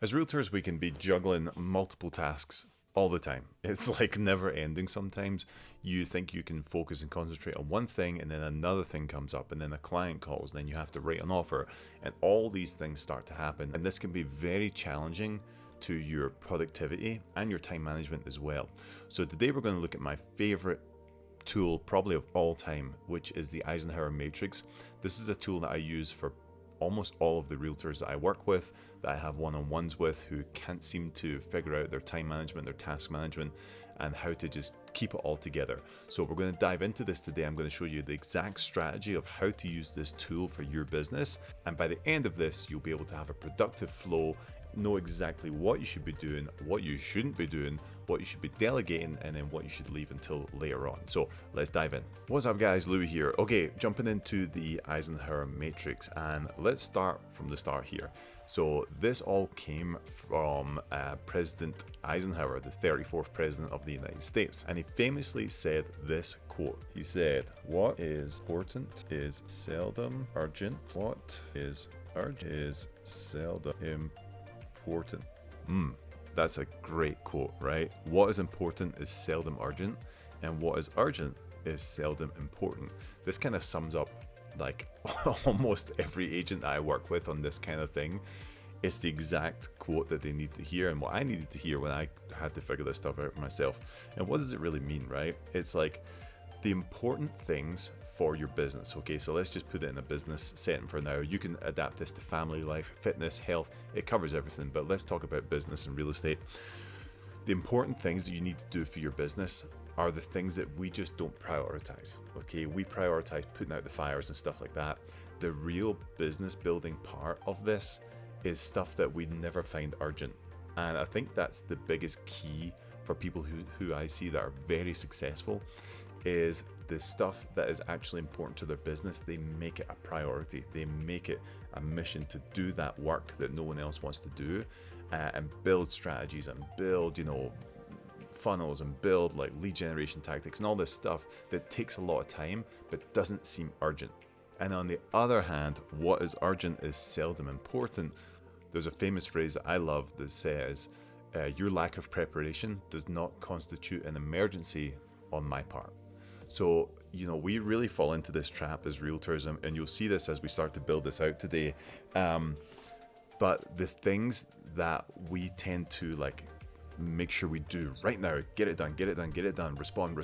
As realtors, we can be juggling multiple tasks all the time. It's like never ending sometimes. You think you can focus and concentrate on one thing, and then another thing comes up, and then a client calls, and then you have to write an offer, and all these things start to happen. And this can be very challenging to your productivity and your time management as well. So today we're going to look at my favorite tool probably of all time, which is the Eisenhower Matrix. This is a tool that I use for almost all of the realtors that I work with, that I have one-on-ones with, who can't seem to figure out their time management, their task management, and how to just keep it all together. So we're going to dive into this today. I'm going to show you the exact strategy of how to use this tool for your business. And by the end of this, you'll be able to have a productive flow, know exactly what you should be doing, what you shouldn't be doing, what you should be delegating, and then what you should leave until later on. So let's dive in. What's up guys, Lewi here. Okay, jumping into the Eisenhower Matrix, and let's start from the start here. So this all came from President Eisenhower, the 34th president of the United States. And he famously said this quote. He said, "What is important is seldom urgent. What is urgent is seldom important." That's a great quote, right? What is important is seldom urgent, and what is urgent is seldom important. This kind of sums up like almost every agent that I work with on this kind of thing. It's the exact quote that they need to hear, and what I needed to hear when I had to figure this stuff out for myself. And what does it really mean, right? It's like the important things for your business. Okay, so let's just put it in a business setting for now. You can adapt this to family life, fitness, health. It covers everything, but let's talk about business and real estate. The important things that you need to do for your business are the things that we just don't prioritize. Okay, we prioritize putting out the fires and stuff like that. The real business building part of this is stuff that we never find urgent. And I think that's the biggest key for people who I see that are very successful, is the stuff that is actually important to their business. They make it a priority. They make it a mission to do that work that no one else wants to do, and build strategies and build, funnels and build like lead generation tactics and all this stuff that takes a lot of time but doesn't seem urgent. And on the other hand, what is urgent is seldom important. There's a famous phrase that I love that says, your lack of preparation does not constitute an emergency on my part. So, we really fall into this trap as realtors, and you'll see this as we start to build this out today. But the things that we tend to make sure we do right now, get it done, respond,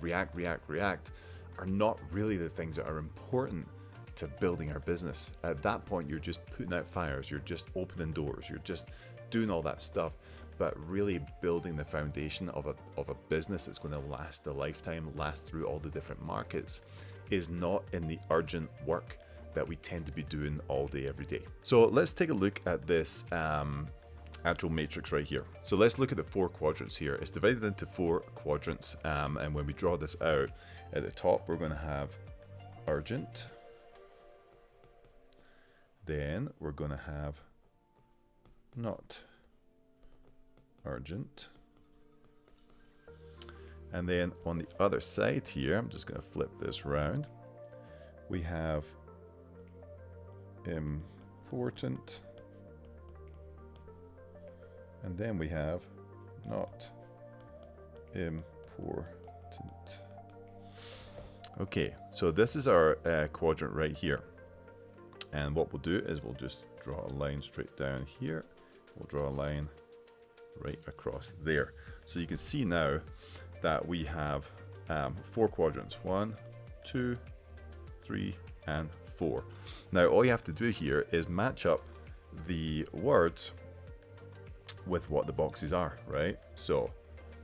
react, are not really the things that are important to building our business. At that point, you're just putting out fires, you're just opening doors, you're just doing all that stuff. But really building the foundation of a business that's going to last a lifetime, last through all the different markets, is not in the urgent work that we tend to be doing all day, every day. So let's take a look at this actual matrix right here. So let's look at the 4 quadrants here. It's divided into 4 quadrants, and when we draw this out, at the top we're going to have urgent, then we're going to have not urgent, and then on the other side here, I'm just going to flip this round, we have important, and then we have not important. Okay, so this is our quadrant right here, and what we'll do is we'll just draw a line straight down here. We'll draw a line right across there. So you can see now that we have 4 quadrants, 1, 2, 3, and 4. Now all you have to do here is match up the words with what the boxes are, right? So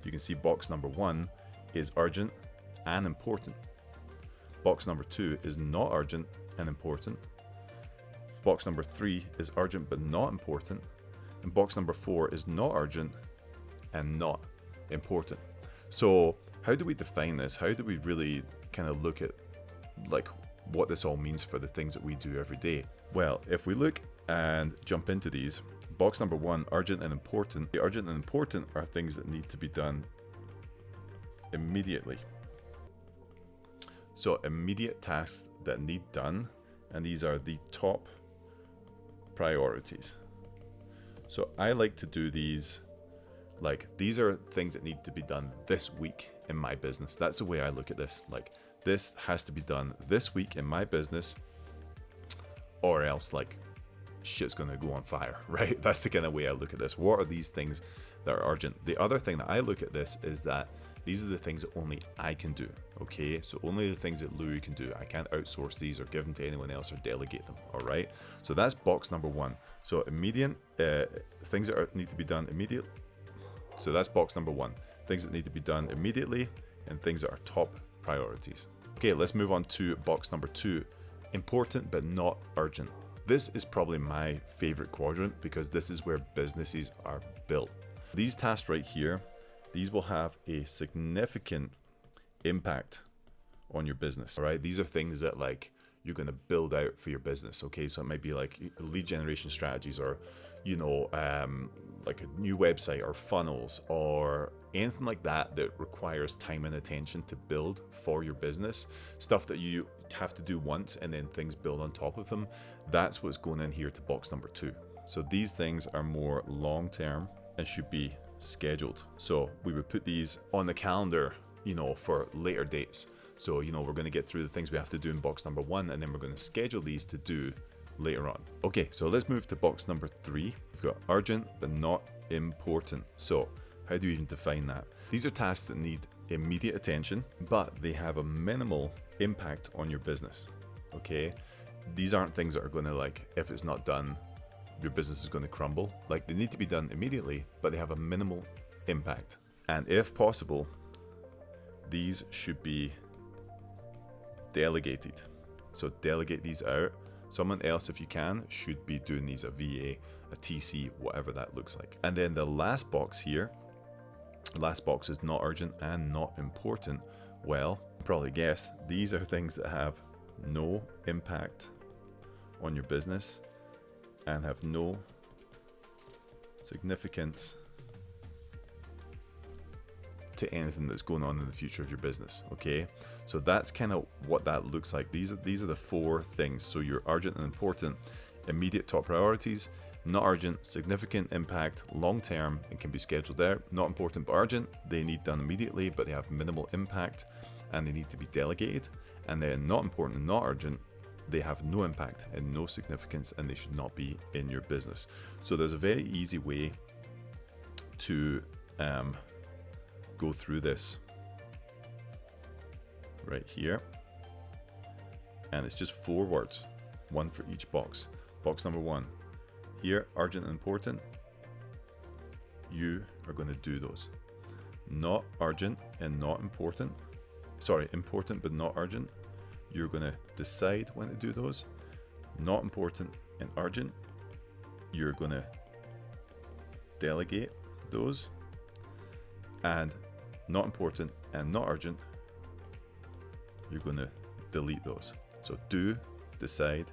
you can see box number 1 is urgent and important. Box number 2 is not urgent and important. Box number 3 is urgent but not important. And box number 4 is not urgent and not important. So how do we define this? How do we really kind of look at what this all means for the things that we do every day? Well, if we look and jump into these, box number 1, urgent and important. The urgent and important are things that need to be done immediately. So immediate tasks that need done, and these are the top priorities. So I like to do these, like, these are things that need to be done this week in my business. That's the way I look at this. Like, this has to be done this week in my business, or else like shit's gonna go on fire, right? That's the kind of way I look at this. What are these things that are urgent? The other thing that I look at this is that these are the things that only I can do, okay? So only the things that Lewi can do. I can't outsource these or give them to anyone else or delegate them, all right? So that's box number one. So immediate, things that need to be done immediately. So that's box number one. Things that need to be done immediately and things that are top priorities. Okay, let's move on to box number two. Important but not urgent. This is probably my favorite quadrant because this is where businesses are built. These tasks right here, these will have a significant impact on your business, all right? These are things that like you're going to build out for your business, okay? So it might be like lead generation strategies, or like a new website or funnels or anything like that that requires time and attention to build for your business. Stuff that you have to do once and then things build on top of them. That's what's going in here to box number two. So these things are more long-term and should be scheduled. So we would put these on the calendar, for later dates. So, we're going to get through the things we have to do in box number one, and then we're going to schedule these to do later on. Okay, so let's move to box number three. We've got urgent but not important. So how do you even define that? These are tasks that need immediate attention, but they have a minimal impact on your business, okay? These aren't things that are going to, like, if it's not done, your business is going to crumble. Like, they need to be done immediately, but they have a minimal impact. And if possible, these should be delegated. So delegate these out. Someone else, if you can, should be doing these, a VA, a TC, whatever that looks like. And then the last box here, last box is not urgent and not important. Well, probably guess these are things that have no impact on your business and have no significance to anything that's going on in the future of your business, okay? So that's kind of what that looks like. These are the four things. So you're urgent and important, immediate top priorities, not urgent, significant impact, long term, and can be scheduled out. Not important but urgent, they need done immediately, but they have minimal impact and they need to be delegated. And then not important and not urgent, they have no impact and no significance, and they should not be in your business. So there's a very easy way to go through this right here, and it's just 4 words, one for each box. Box number one here, urgent and important, you are going to do those. Not urgent and not important, sorry, important but not urgent, you're going to decide when to do those. Not important and urgent, you're going to delegate those. And not important and not urgent, you're going to delete those. So do, decide,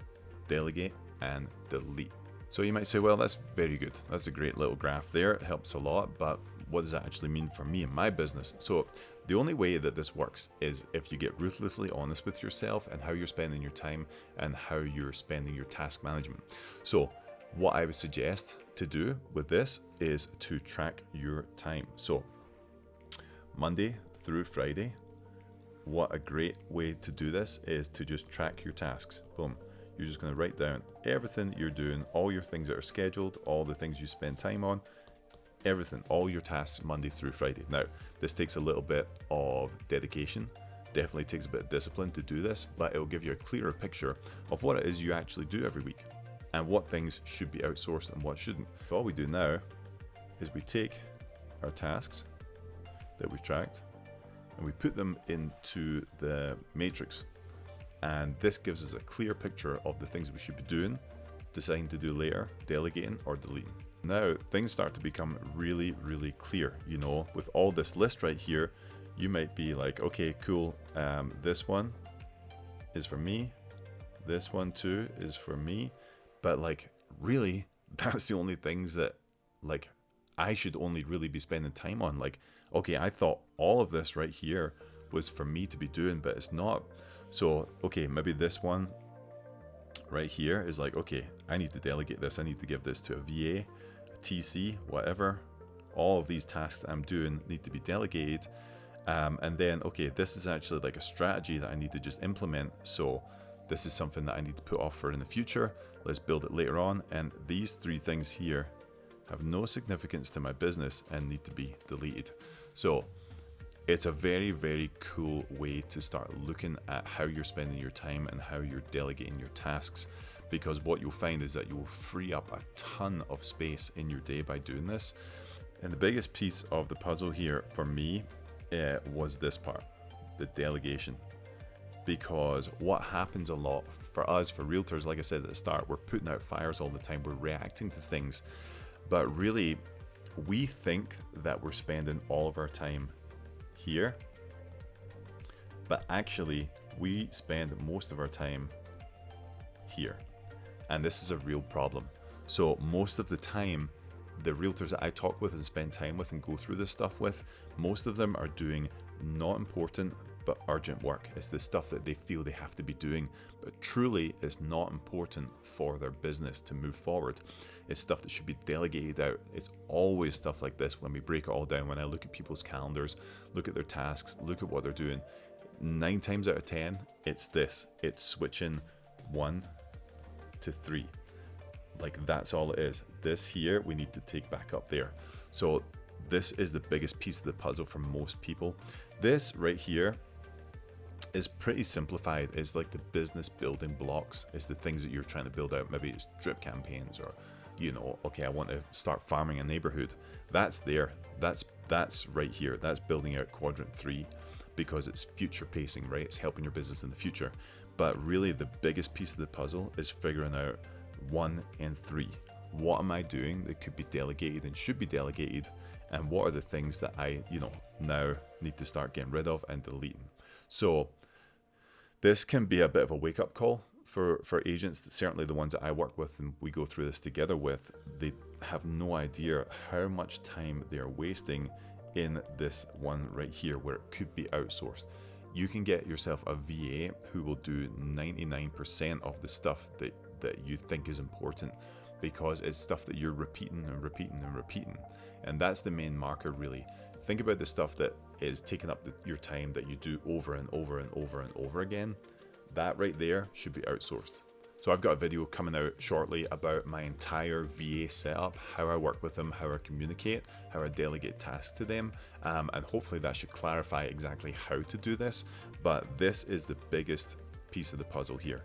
delegate, and delete. So you might say, well, that's very good. That's a great little graph there. It helps a lot, but what does that actually mean for me and my business? So the only way that this works is if you get ruthlessly honest with yourself and how you're spending your time and how you're spending your task management. So what I would suggest to do with this is to track your time. So Monday through Friday, what a great way to do this is to just track your tasks. Boom. You're just going to write down everything that you're doing, all your things that are scheduled, all the things you spend time on, everything, all your tasks Monday through Friday. Now, this takes a little bit of dedication, definitely takes a bit of discipline to do this, but it will give you a clearer picture of what it is you actually do every week and what things should be outsourced and what shouldn't. So all we do now is we take our tasks that we've tracked and we put them into the matrix, and this gives us a clear picture of the things we should be doing, deciding to do later, delegating or deleting. Now things start to become really, really clear. With all this list right here, you might be like, okay, cool, this one is for me, this one too is for me, but like really that's the only things that like I should only really be spending time on. Like, okay, I thought all of this right here was for me to be doing, but it's not. So, okay, maybe this one right here is like, okay, I need to delegate this. I need to give this to a VA, a TC, whatever, all of these tasks I'm doing need to be delegated. And then, okay, this is actually like a strategy that I need to just implement. So this is something that I need to put off for in the future. Let's build it later on. And these 3 things here have no significance to my business and need to be deleted. So it's a very, very cool way to start looking at how you're spending your time and how you're delegating your tasks, because what you'll find is that you will free up a ton of space in your day by doing this. And the biggest piece of the puzzle here for me was this part, the delegation. Because what happens a lot for us, for realtors, like I said at the start, we're putting out fires all the time, we're reacting to things, but really we think that we're spending all of our time here, but actually we spend most of our time here, and this is a real problem. So most of the time, the realtors that I talk with and spend time with and go through this stuff with, most of them are doing not important but urgent work. It's the stuff that they feel they have to be doing, but truly it's not important for their business to move forward. It's stuff that should be delegated out. It's always stuff like this when we break it all down. When I look at people's calendars, look at their tasks, look at what they're doing, 9 times out of 10, it's this. It's switching 1 to 3. Like, that's all it is. This here, we need to take back up there. So this is the biggest piece of the puzzle for most people. This right here is pretty simplified. It's like the business building blocks. It's the things that you're trying to build out. Maybe it's drip campaigns, or, you know, okay, I want to start farming a neighborhood. That's there. That's right here. That's building out quadrant 3, because it's future pacing, right? It's helping your business in the future. But really the biggest piece of the puzzle is figuring out 1 and 3. What am I doing that could be delegated and should be delegated? And what are the things that I, now need to start getting rid of and deleting? So this can be a bit of a wake-up call for agents, certainly the ones that I work with and we go through this together with. They have no idea how much time they are wasting in this one right here, where it could be outsourced. You can get yourself a VA who will do 99% of the stuff that you think is important, because it's stuff that you're repeating and repeating and repeating. And that's the main marker, really. Think about the stuff that is taking up your time that you do over and over and over and over again. That right there should be outsourced. So I've got a video coming out shortly about my entire VA setup, how I work with them, how I communicate, how I delegate tasks to them, and hopefully that should clarify exactly how to do this. But this is the biggest piece of the puzzle here.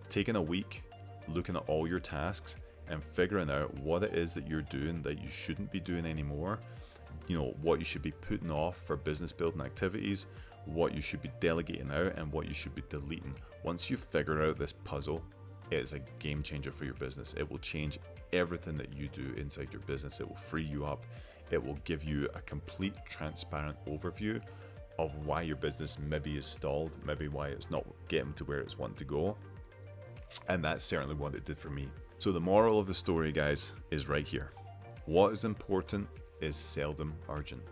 Taking a week, looking at all your tasks and figuring out what it is that you're doing that you shouldn't be doing anymore, what you should be putting off for business building activities, what you should be delegating out, and what you should be deleting. Once you figure out this puzzle, it is a game changer for your business. It will change everything that you do inside your business. It will free you up. It will give you a complete transparent overview of why your business maybe is stalled, maybe why it's not getting to where it's wanting to go. And that's certainly what it did for me. So the moral of the story, guys, is right here. What is important is seldom urgent,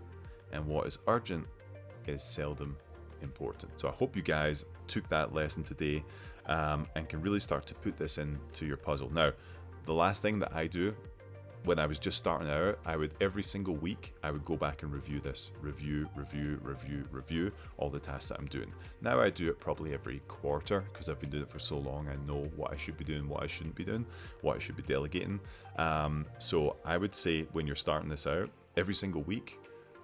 and what is urgent is seldom important. So I hope you guys took that lesson today and can really start to put this into your puzzle. Now, the last thing that I do when I was just starting out, I would every single week, I would go back and review this, review all the tasks that I'm doing. Now I do it probably every quarter, because I've been doing it for so long. I know what I should be doing, what I shouldn't be doing, what I should be delegating. So I would say when you're starting this out, every single week,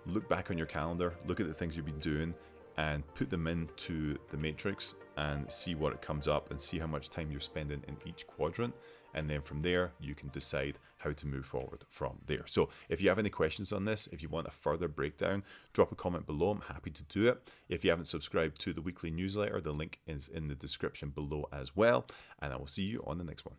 look back on your calendar, look at the things you've been doing, and put them into the matrix and see what it comes up, and see how much time you're spending in each quadrant. And then from there, you can decide how to move forward from there. So if you have any questions on this, if you want a further breakdown, drop a comment below. I'm happy to do it. If you haven't subscribed to the weekly newsletter, the link is in the description below as well. And I will see you on the next one.